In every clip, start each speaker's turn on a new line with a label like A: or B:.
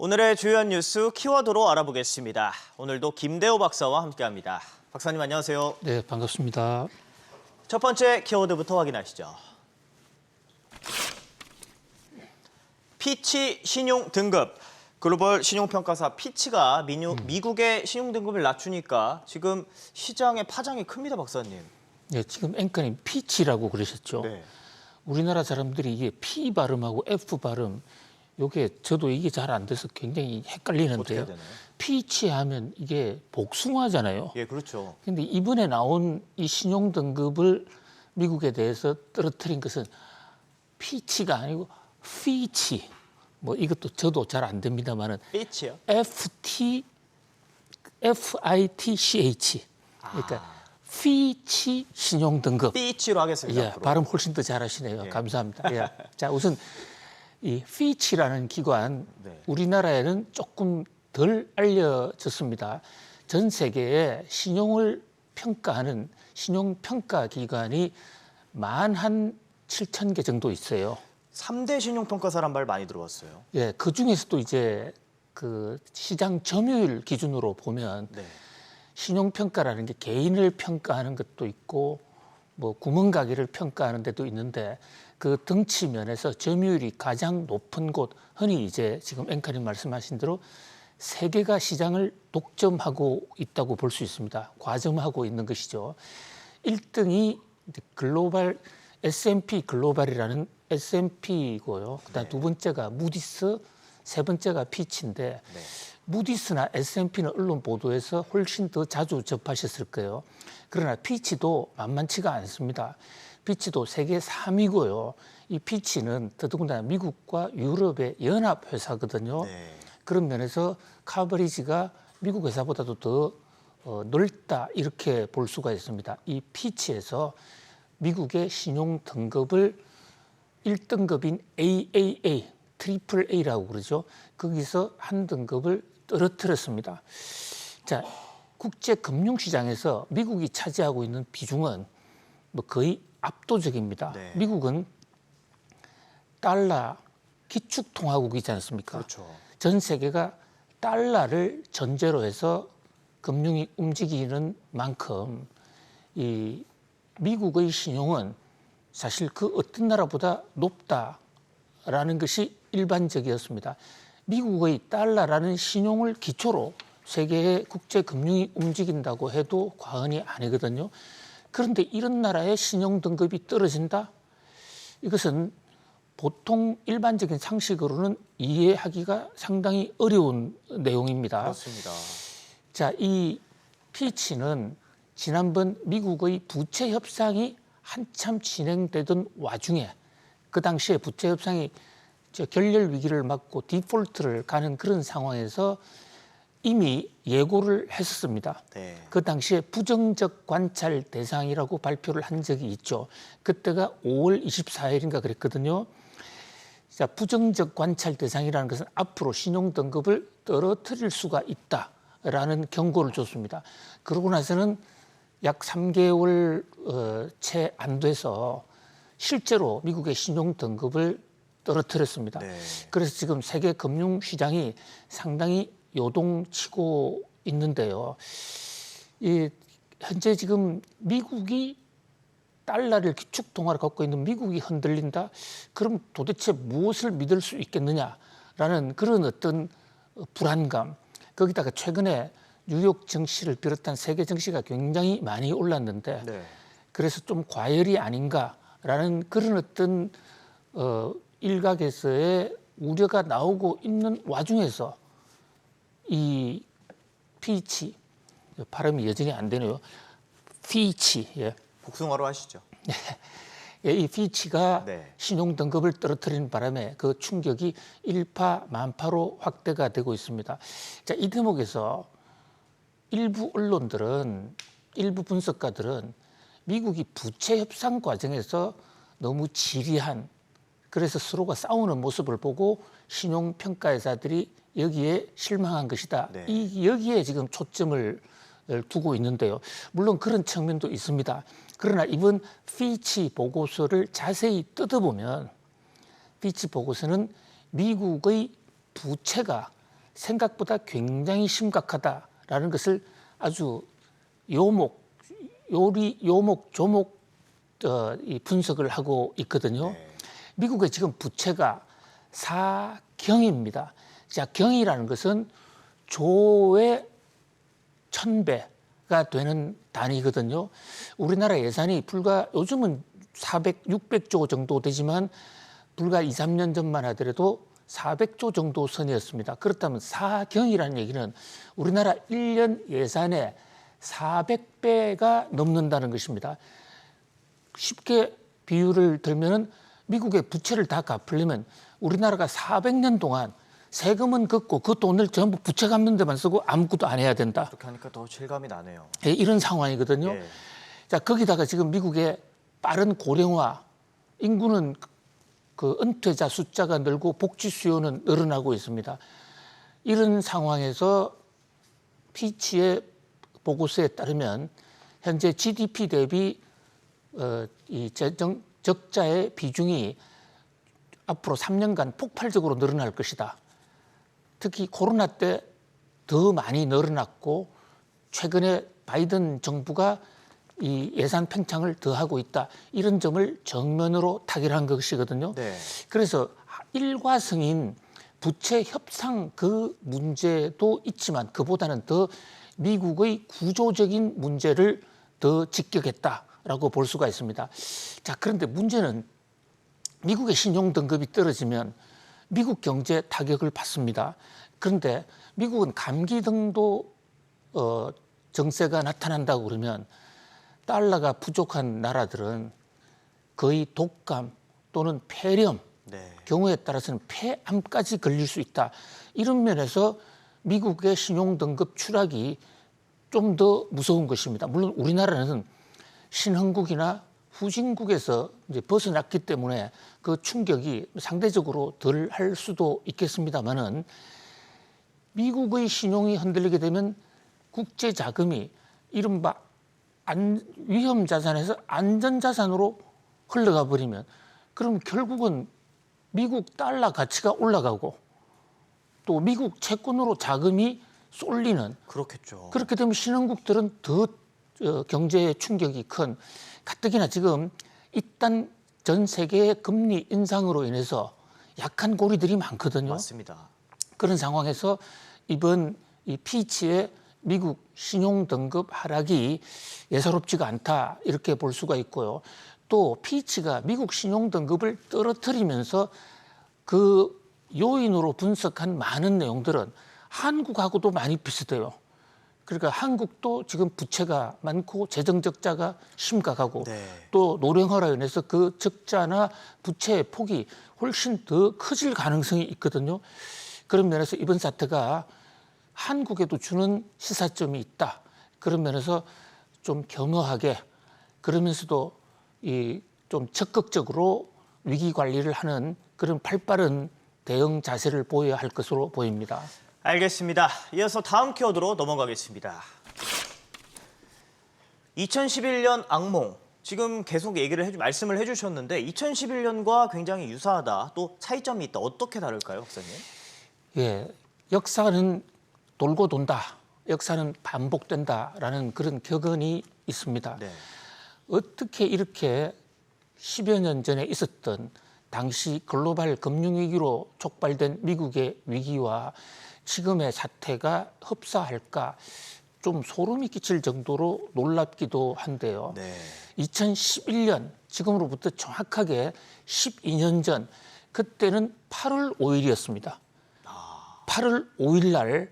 A: 오늘의 주요한 뉴스 키워드로 알아보겠습니다. 오늘도 김대호 박사와 함께합니다. 박사님 안녕하세요.
B: 네, 반갑습니다.
A: 첫 번째 키워드부터 확인하시죠. 피치 신용 등급. 글로벌 신용평가사 피치가 미국의 신용 등급을 낮추니까 지금 시장의 파장이 큽니다, 박사님.
B: 네, 지금 앵커님 피치라고 그러셨죠.
A: 네.
B: 우리나라 사람들이 이게 P 발음하고 F 발음, 요게 저도 이게 잘 안 돼서 굉장히
A: 어떻게
B: 헷갈리는데요.
A: 해야 되나요?
B: 피치 하면 이게 복숭아잖아요.
A: 예, 그렇죠.
B: 근데 이번에 나온 이 신용 등급을 미국에 대해서 떨어뜨린 것은 피치가 아니고 피치. 뭐 이것도 저도 잘 안 됩니다만은
A: 피치요?
B: FITCH. 그러니까 피치 신용 등급.
A: 피치로 하겠습니다.
B: 예,
A: 앞으로.
B: 발음 훨씬 더 잘하시네요.
A: 예.
B: 감사합니다. 예. 자, 우선 이 피치라는 기관,
A: 네.
B: 우리나라에는 조금 덜 알려졌습니다. 전 세계에 신용을 평가하는 신용평가 기관이 17,000개 정도 있어요.
A: 3대 신용평가사란 말 많이 들어봤어요.
B: 예, 그 중에서도 이제 그 시장 점유율 기준으로 보면
A: 네.
B: 신용평가라는 게 개인을 평가하는 것도 있고 뭐 구멍가게를 평가하는 데도 있는데 그 등치 면에서 점유율이 가장 높은 곳, 흔히 이제 지금 앵커님 말씀하신 대로 세계가 시장을 독점하고 있다고 볼 수 있습니다. 과점하고 있는 것이죠. 1등이 글로벌 S&P 글로벌이라는 S&P고요. 그다음 두 번째가 무디스, 세 번째가 피치인데
A: 네.
B: 무디스나 S&P는 언론 보도에서 훨씬 더 자주 접하셨을 거예요. 그러나 피치도 만만치가 않습니다. 피치도 세계 3위고요. 이 피치는 더더군다나 미국과 유럽의 연합 회사거든요.
A: 네.
B: 그런 면에서 커버리지가 미국 회사보다도 더 넓다 이렇게 볼 수가 있습니다. 이 피치에서 미국의 신용 등급을 1등급인 AAA, 트리플 A라고 그러죠. 거기서 한 등급을 떨어뜨렸습니다. 자, 국제 금융시장에서 미국이 차지하고 있는 비중은 뭐 거의 압도적입니다.
A: 네.
B: 미국은 달러 기축통화국이지 않습니까?
A: 그렇죠.
B: 전 세계가 달러를 전제로 해서 금융이 움직이는 만큼 이 미국의 신용은 사실 그 어떤 나라보다 높다라는 것이 일반적이었습니다. 미국의 달러라는 신용을 기초로 세계의 국제 금융이 움직인다고 해도 과언이 아니거든요. 그런데 이런 나라의 신용 등급이 떨어진다? 이것은 보통 일반적인 상식으로는 이해하기가 상당히 어려운 내용입니다.
A: 그렇습니다.
B: 자, 이 피치는 지난번 미국의 부채 협상이 한참 진행되던 와중에 그 당시에 부채 협상이 결렬 위기를 맞고 디폴트를 가는 그런 상황에서 이미 예고를 했었습니다.
A: 네.
B: 그 당시에 부정적 관찰 대상이라고 발표를 한 적이 있죠. 그때가 5월 24일인가 그랬거든요. 자, 부정적 관찰 대상이라는 것은 앞으로 신용 등급을 떨어뜨릴 수가 있다라는 경고를 줬습니다. 그러고 나서는 약 3개월 채 안 돼서 실제로 미국의 신용 등급을 떨어뜨렸습니다.
A: 네.
B: 그래서 지금 세계 금융 시장이 상당히 요동치고 있는데요. 현재 지금 미국이 달러를 기축통화로 갖고 있는 미국이 흔들린다? 그럼 도대체 무엇을 믿을 수 있겠느냐라는 그런 어떤 불안감. 거기다가 최근에 뉴욕 증시를 비롯한 세계 증시가 굉장히 많이 올랐는데
A: 네.
B: 그래서 좀 과열이 아닌가라는 그런 어떤 일각에서의 우려가 나오고 있는 와중에서 이 피치, 발음이 여전히 안 되네요. 피치, 예.
A: 복숭아로 하시죠.
B: 예, 이 피치가
A: 네.
B: 신용 등급을 떨어뜨리는 바람에 그 충격이 일파만파로 확대가 되고 있습니다. 자, 이 대목에서 일부 언론들은, 일부 분석가들은 미국이 부채 협상 과정에서 너무 지리한, 그래서 서로가 싸우는 모습을 보고 신용평가회사들이 여기에 실망한 것이다.
A: 네.
B: 여기에 지금 초점을 두고 있는데요. 물론 그런 측면도 있습니다. 그러나 이번 피치 보고서를 자세히 뜯어보면 피치 보고서는 미국의 부채가 생각보다 굉장히 심각하다라는 것을 아주 요목조목 이 분석을 하고 있거든요.
A: 네.
B: 미국의 지금 부채가 4경입니다. 자, 경이라는 것은 조의 1000배가 되는 단위거든요. 우리나라 예산이 불과 요즘은 400, 600조 정도 되지만 불과 2, 3년 전만 하더라도 400조 정도 선이었습니다. 그렇다면 4경이라는 얘기는 우리나라 1년 예산의 400배가 넘는다는 것입니다. 쉽게 비유를 들면은 미국의 부채를 다 갚으려면 우리나라가 400년 동안 세금은 걷고 그 돈을 전부 부채 갚는 데만 쓰고 아무것도 안 해야 된다.
A: 그렇게 하니까 더 실감이 나네요.
B: 예, 이런 상황이거든요.
A: 예.
B: 자, 거기다가 지금 미국의 빠른 고령화, 인구는 그 은퇴자 숫자가 늘고 복지 수요는 늘어나고 있습니다. 이런 상황에서 피치의 보고서에 따르면 현재 GDP 대비 이 재정 적자의 비중이 앞으로 3년간 폭발적으로 늘어날 것이다. 특히 코로나 때 더 많이 늘어났고 최근에 바이든 정부가 이 예산 팽창을 더 하고 있다. 이런 점을 정면으로 타결한 것이거든요.
A: 네.
B: 그래서 일과성인 부채 협상 그 문제도 있지만 그보다는 더 미국의 구조적인 문제를 더 직격했다라고 볼 수가 있습니다. 자, 그런데 문제는 미국의 신용 등급이 떨어지면 미국 경제 타격을 받습니다. 그런데 미국은 감기 등도 증세가 나타난다고 그러면 달러가 부족한 나라들은 거의 독감 또는 폐렴
A: 네.
B: 경우에 따라서는 폐암까지 걸릴 수 있다. 이런 면에서 미국의 신용 등급 추락이 좀 더 무서운 것입니다. 물론 우리나라는 신흥국이나 후진국에서 이제 벗어났기 때문에 그 충격이 상대적으로 덜 할 수도 있겠습니다만은 미국의 신용이 흔들리게 되면 국제 자금이 이른바 위험 자산에서 안전 자산으로 흘러가 버리면 그럼 결국은 미국 달러 가치가 올라가고 또 미국 채권으로 자금이 쏠리는
A: 그렇겠죠.
B: 그렇게 되면 신흥국들은 더 경제의 충격이 큰 가뜩이나 지금 일단 전 세계의 금리 인상으로 인해서 약한 고리들이 많거든요.
A: 맞습니다.
B: 그런 상황에서 이번 이 피치의 미국 신용 등급 하락이 예사롭지가 않다 이렇게 볼 수가 있고요. 또 피치가 미국 신용 등급을 떨어뜨리면서 그 요인으로 분석한 많은 내용들은 한국하고도 많이 비슷해요. 그러니까 한국도 지금 부채가 많고 재정 적자가 심각하고
A: 네.
B: 또 노령화로 인해서 그 적자나 부채의 폭이 훨씬 더 커질 가능성이 있거든요. 그런 면에서 이번 사태가 한국에도 주는 시사점이 있다. 그런 면에서 좀 겸허하게 그러면서도 이 좀 적극적으로 위기 관리를 하는 그런 발빠른 대응 자세를 보여야 할 것으로 보입니다.
A: 알겠습니다. 이어서 다음 키워드로 넘어가겠습니다. 2011년 악몽. 지금 계속 말씀을 해주셨는데 2011년과 굉장히 유사하다. 또 차이점이 있다. 어떻게 다를까요, 박사님?
B: 예, 역사는 돌고 돈다. 역사는 반복된다라는 그런 격언이 있습니다.
A: 네.
B: 어떻게 이렇게 10여 년 전에 있었던 당시 글로벌 금융위기로 촉발된 미국의 위기와 지금의 사태가 흡사할까 좀 소름이 끼칠 정도로 놀랍기도 한데요.
A: 네.
B: 2011년 지금으로부터 정확하게 12년 전 그때는 8월 5일이었습니다. 8월 5일 날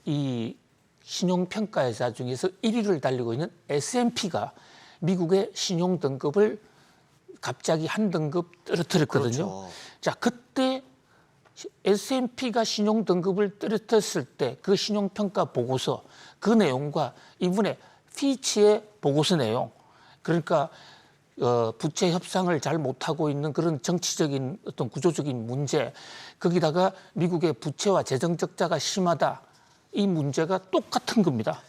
B: 이
A: 네.
B: 신용평가회사 중에서 1위를 달리고 있는 S&P가 미국의 신용 등급을 갑자기 한 등급 떨어뜨렸거든요.
A: 그렇죠.
B: 자, 그때 S&P가 신용 등급을 떨어뜨렸을 때 그 신용평가 보고서 그 내용과 이번에 피치의 보고서 내용 그러니까 부채 협상을 잘 못하고 있는 그런 정치적인 어떤 구조적인 문제 거기다가 미국의 부채와 재정 적자가 심하다 이 문제가 똑같은 겁니다.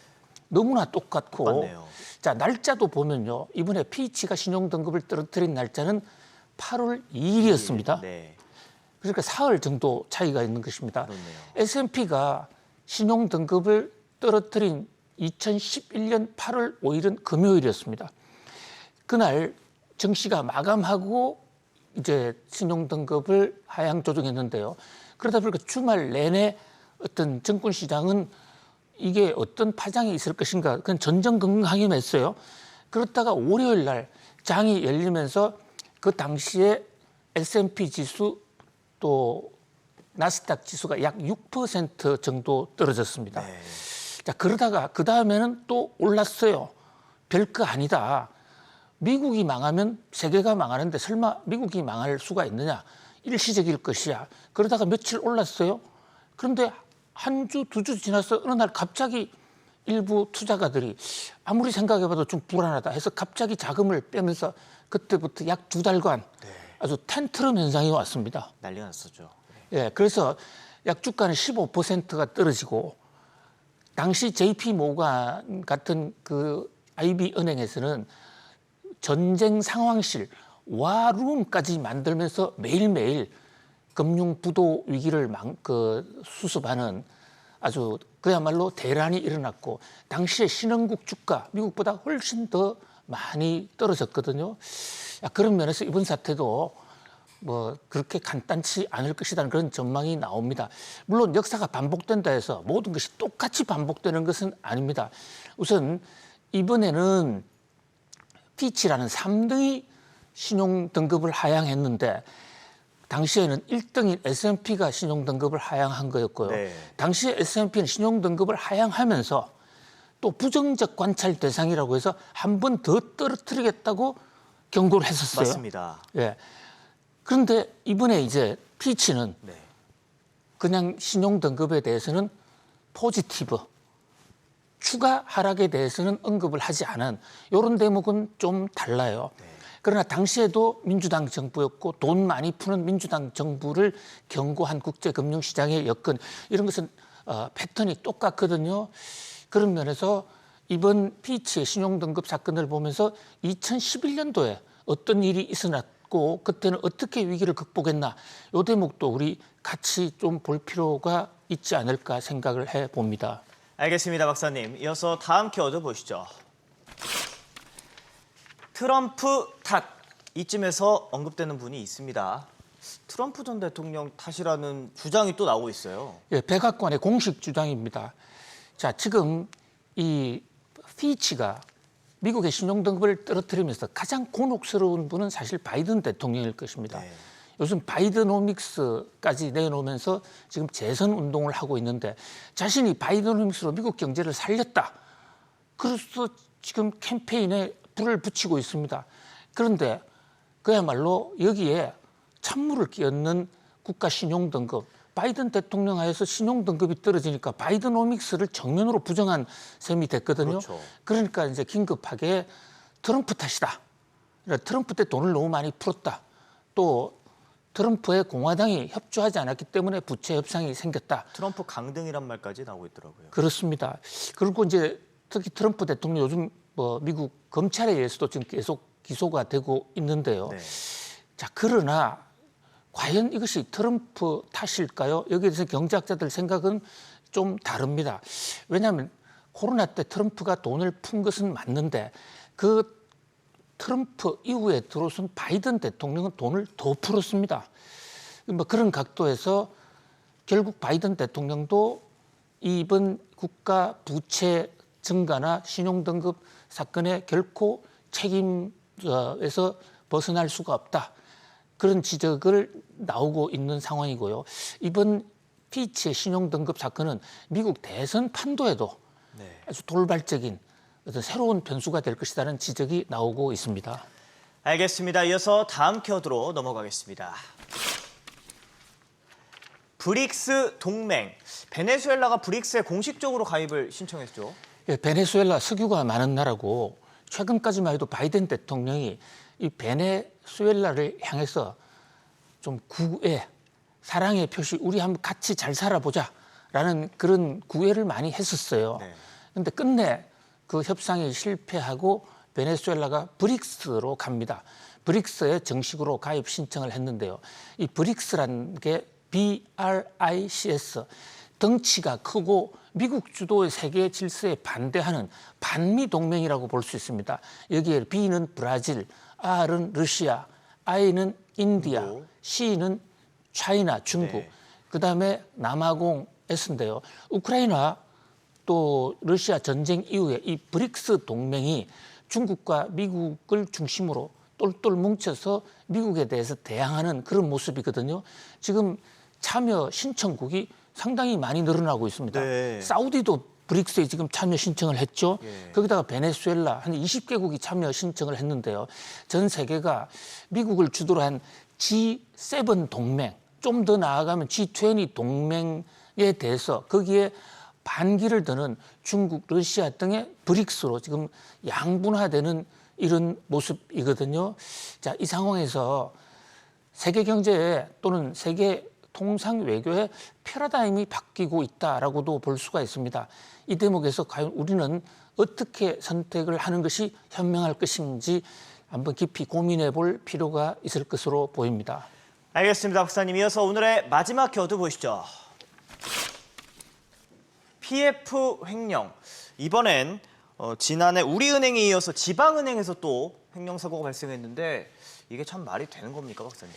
B: 너무나 똑같고
A: 똑같네요.
B: 자 날짜도 보면요 이번에 피치가 신용 등급을 떨어뜨린 날짜는 8월 2일이었습니다.
A: 네.
B: 그러니까 사흘 정도 차이가 있는 것입니다.
A: 그렇네요.
B: S&P가 신용 등급을 떨어뜨린 2011년 8월 5일은 금요일이었습니다. 그날 증시가 마감하고 이제 신용 등급을 하향 조정했는데요. 그러다 보니까 주말 내내 어떤 증권 시장은 이게 어떤 파장이 있을 것인가 그건 전전긍긍하기만 그렇다가 월요일 날 장이 열리면서 그 당시에 S&P 지수 또 나스닥 지수가 약 6% 정도 떨어졌습니다.
A: 네.
B: 자, 그러다가 그 다음에는 또 올랐어요. 별거 아니다. 미국이 망하면 세계가 망하는데 설마 미국이 망할 수가 있느냐. 일시적일 것이야. 그러다가 며칠 올랐어요. 그런데 한 주, 두 주 지나서 어느 날 갑자기 일부 투자가들이 아무리 생각해봐도 좀 불안하다 해서 갑자기 자금을 빼면서 그때부터 약 2달간 아주 텐트럼 현상이 왔습니다.
A: 난리가 났었죠.
B: 예, 그래서 약 주가는 15%가 떨어지고 당시 JP 모간 같은 그 IB 은행에서는 전쟁 상황실 와룸까지 만들면서 매일매일 금융 부도 위기를 수습하는 아주 그야말로 대란이 일어났고 당시에 신흥국 주가 미국보다 훨씬 더 많이 떨어졌거든요. 그런 면에서 이번 사태도 뭐 그렇게 간단치 않을 것이라는 그런 전망이 나옵니다. 물론 역사가 반복된다 해서 모든 것이 똑같이 반복되는 것은 아닙니다. 우선 이번에는 피치라는 3등이 신용 등급을 하향했는데 당시에는 1등인 S&P가 신용 등급을 하향한 거였고요.
A: 네.
B: 당시에 S&P는 신용 등급을 하향하면서 또 부정적 관찰 대상이라고 해서 한 번 더 떨어뜨리겠다고 경고를 했었어요.
A: 맞습니다.
B: 예. 그런데 이번에 이제 피치는
A: 네.
B: 그냥 신용 등급에 대해서는 포지티브, 추가 하락에 대해서는 언급을 하지 않은 이런 대목은 좀 달라요.
A: 네.
B: 그러나 당시에도 민주당 정부였고 돈 많이 푸는 민주당 정부를 경고한 국제금융시장의 여건 이런 것은 패턴이 똑같거든요. 그런 면에서 이번 피치의 신용등급 사건을 보면서 2011년도에 어떤 일이 있어났고 그때는 어떻게 위기를 극복했나 이 대목도 우리 같이 좀 볼 필요가 있지 않을까 생각을 해봅니다.
A: 알겠습니다, 박사님. 이어서 다음 키워드 보시죠. 트럼프 탓. 이쯤에서 언급되는 분이 있습니다. 트럼프 전 대통령 탓이라는 주장이 또 나오고 있어요.
B: 예, 백악관의 공식 주장입니다. 자, 지금 이 피치가 미국의 신용등급을 떨어뜨리면서 가장 곤혹스러운 분은 사실 바이든 대통령일 것입니다.
A: 네.
B: 요즘 바이드노믹스까지 내놓으면서 지금 재선 운동을 하고 있는데 자신이 바이드노믹스로 미국 경제를 살렸다. 그래서 지금 캠페인에 불을 붙이고 있습니다. 그런데 그야말로 여기에 찬물을 끼얹는 국가 신용등급, 바이든 대통령 하에서 신용등급이 떨어지니까 바이드노믹스를 정면으로 부정한 셈이 됐거든요.
A: 그렇죠.
B: 그러니까 이제 긴급하게 트럼프 탓이다. 트럼프 때 돈을 너무 많이 풀었다. 또 트럼프의 공화당이 협조하지 않았기 때문에 부채 협상이 생겼다.
A: 트럼프 강등이란 말까지 나오고 있더라고요.
B: 그렇습니다. 그리고 이제 특히 트럼프 대통령 요즘 뭐 미국 검찰에 의해서도 지금 계속 기소가 되고 있는데요.
A: 네.
B: 자, 그러나 과연 이것이 트럼프 탓일까요? 여기에 대해서 경제학자들 생각은 좀 다릅니다. 왜냐하면 코로나 때 트럼프가 돈을 푼 것은 맞는데 그 트럼프 이후에 들어선 바이든 대통령은 돈을 더 풀었습니다. 뭐 그런 각도에서 결국 바이든 대통령도 이번 국가 부채 증가나 신용등급 사건에 결코 책임에서 벗어날 수가 없다. 그런 지적을 나오고 있는 상황이고요. 이번 피치의 신용등급 사건은 미국 대선 판도에도
A: 네.
B: 아주 돌발적인 어떤 새로운 변수가 될 것이라는 지적이 나오고 있습니다.
A: 알겠습니다. 이어서 다음 키워드로 넘어가겠습니다. 브릭스 동맹. 베네수엘라가 브릭스에 공식적으로 가입을 신청했죠.
B: 예, 베네수엘라 석유가 많은 나라고 최근까지만 해도 바이든 대통령이 이 베네수엘라를 향해서 좀 구애, 사랑의 표시, 우리 한번 같이 잘 살아보자라는 그런 구애를 많이 했었어요. 그런데 끝내 그 협상이 실패하고 베네수엘라가 브릭스로 갑니다. 브릭스에 정식으로 가입 신청을 했는데요. 이 브릭스라는 게 BRICS, 덩치가 크고 미국 주도의 세계 질서에 반대하는 반미 동맹이라고 볼 수 있습니다. 여기에 B는 브라질, R은 러시아, I는 인디아, C는 차이나 중국,
A: 네.
B: 그다음에 남아공 S인데요. 우크라이나 또 러시아 전쟁 이후에 이 브릭스 동맹이 중국과 미국을 중심으로 똘똘 뭉쳐서 미국에 대해서 대항하는 그런 모습이거든요. 지금 참여 신청국이 상당히 많이 늘어나고 있습니다.
A: 네.
B: 사우디도 브릭스에 지금 참여 신청을 했죠.
A: 예.
B: 거기다가 베네수엘라 한 20개국이 참여 신청을 했는데요. 전 세계가 미국을 주도로 한 G7 동맹, 좀 더 나아가면 G20 동맹에 대해서 거기에 반기를 드는 중국, 러시아 등의 브릭스로 지금 양분화되는 이런 모습이거든요. 자, 이 상황에서 세계 경제 또는 세계 통상 외교의 패러다임이 바뀌고 있다라고도 볼 수가 있습니다. 이 대목에서 과연 우리는 어떻게 선택을 하는 것이 현명할 것인지 한번 깊이 고민해 볼 필요가 있을 것으로 보입니다.
A: 알겠습니다, 박사님. 이어서 오늘의 마지막 켜드 보시죠. PF 횡령. 이번엔 지난해 우리은행에 이어서 지방은행에서 또 횡령 사고가 발생했는데 이게 참 말이 되는 겁니까, 박사님?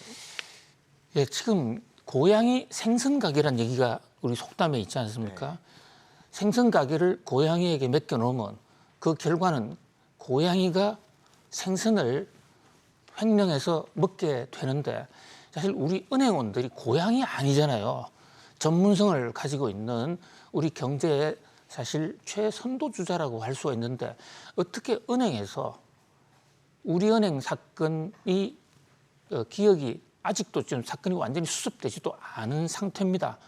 B: 예, 지금 고양이 생선 가게란 얘기가 우리 속담에 있지 않습니까?
A: 네.
B: 생선 가게를 고양이에게 맡겨놓으면 그 결과는 고양이가 생선을 횡령해서 먹게 되는데 사실 우리 은행원들이 고양이 아니잖아요. 전문성을 가지고 있는 우리 경제의 사실 최선도주자라고 할 수가 있는데 어떻게 은행에서 우리은행 사건이 기억이 아직도 지금 사건이 완전히 수습되지도 않은 상태입니다.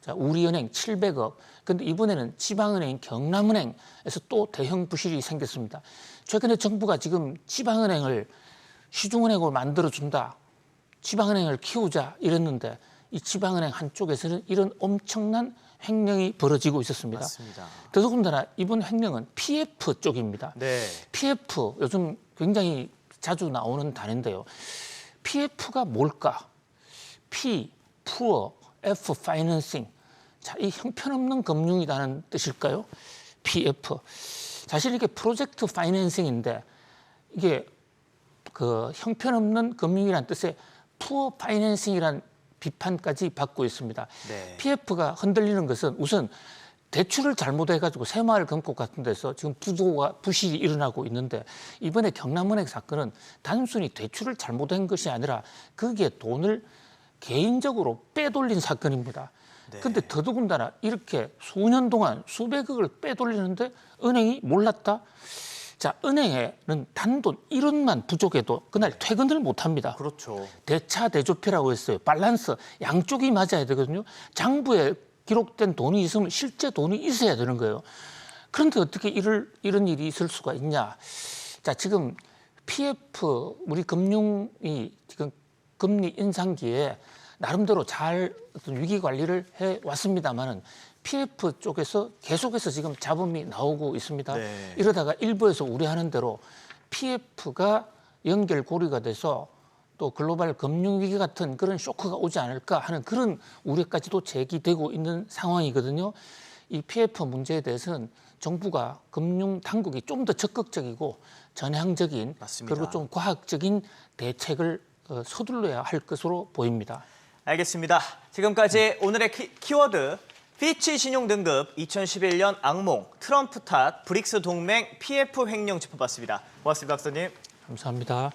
B: 자, 우리은행 700억. 근데 이번에는 지방은행 경남은행에서 또 대형 부실이 생겼습니다. 최근에 정부가 지금 지방은행을 시중은행으로 만들어준다. 지방은행을 키우자 이랬는데 이 지방은행 한쪽에서는 이런 엄청난 횡령이 벌어지고 있었습니다.
A: 맞습니다.
B: 더더군다나 이번 횡령은 PF 쪽입니다.
A: 네.
B: PF 요즘 굉장히 자주 나오는 단어인데요. PF가 뭘까? P, Poor, F, Financing. 자, 이 형편없는 금융이라는 뜻일까요? PF. 사실 이게 프로젝트 파이낸싱인데 이게 그 형편없는 금융이라는 뜻의 Poor Financing이라는 비판까지 받고 있습니다.
A: 네.
B: PF가 흔들리는 것은 우선 대출을 잘못해가지고 새마을 금고 같은 데서 지금 부실이 일어나고 있는데 이번에 경남은행 사건은 단순히 대출을 잘못한 것이 아니라 거기에 돈을 개인적으로 빼돌린 사건입니다. 그런데 더더군다나 이렇게 수년 동안 수백억을 빼돌리는데 은행이 몰랐다? 자, 은행에는 단돈 1원만 부족해도 그날 퇴근을 못합니다.
A: 그렇죠.
B: 대차대조표라고 했어요. 밸런스 양쪽이 맞아야 되거든요. 장부에 기록된 돈이 있으면 실제 돈이 있어야 되는 거예요. 그런데 어떻게 이런 일이 있을 수가 있냐. 자, 지금 PF 우리 금융이 지금 금리 인상기에 나름대로 잘 위기 관리를 해왔습니다만은 PF 쪽에서 계속해서 지금 잡음이 나오고 있습니다.
A: 네.
B: 이러다가 일부에서 우려하는 대로 PF가 연결고리가 돼서 또 글로벌 금융위기 같은 그런 쇼크가 오지 않을까 하는 그런 우려까지도 제기되고 있는 상황이거든요. 이 PF 문제에 대해서는 정부가 금융당국이 좀 더 적극적이고 전향적인
A: 맞습니다.
B: 그리고 좀 과학적인 대책을 서둘러야 할 것으로 보입니다.
A: 알겠습니다. 지금까지 오늘의 키워드 피치 신용등급 2011년 악몽, 트럼프 탓, 브릭스 동맹, PF 횡령 짚어봤습니다. 고맙습니다, 박사님.
B: 감사합니다.